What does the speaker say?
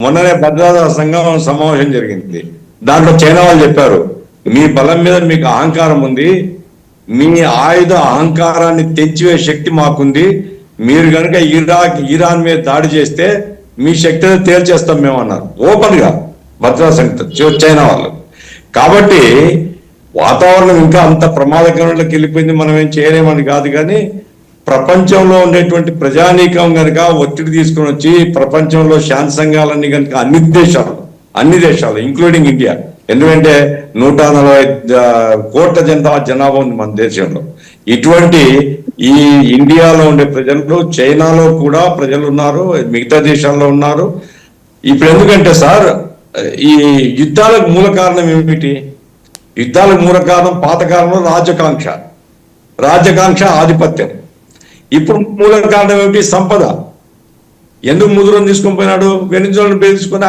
మొన్ననే భద్రతా సంఘం సమావేశం జరిగింది. దాంట్లో చైనా వాళ్ళు చెప్పారు, మీ బలం మీద మీకు అహంకారం ఉంది, మీ ఆయుధ అహంకారాన్ని తెంచివే శక్తి మాకుంది, మీరు కనుక ఇరాన్ మీద దాడి చేస్తే మీ శక్తిని తేల్చేస్తాం మేము అన్నారు ఓపెన్ గా భద్రతా సంఘం చైనా వాళ్ళు. కాబట్టి వాతావరణం ఇంకా అంత ప్రమాదకరంలోకి వెళ్ళిపోయింది, మనం ఏం చేయలేమని కాదు. కానీ ప్రపంచంలో ఉండేటువంటి ప్రజానీకం కనుక ఒత్తిడి తీసుకుని వచ్చి ప్రపంచంలో శాంతి సంఘాలన్నీ కనుక అన్ని దేశాలు ఇంక్లూడింగ్ ఇండియా, ఎందుకంటే 140 కోట్ల జనాభా ఉంది మన దేశంలో. ఇటువంటి ఈ ఇండియాలో ఉండే ప్రజలు, చైనాలో కూడా ప్రజలు ఉన్నారు, మిగతా దేశాల్లో ఉన్నారు. ఇప్పుడు ఎందుకంటే సార్, ఈ యుద్ధాలకు మూల కారణం ఏమిటి? యుద్ధాలకు మూల కారణం పాతకాలంలో రాజ్యకాంక్ష ఆధిపత్యం. ఇప్పుడు మూల కారణం ఏమిటి? సంపద. ఎందుకు ముదురుని తీసుకొని పోయినాడు? వెనిజులాను తీసుకుని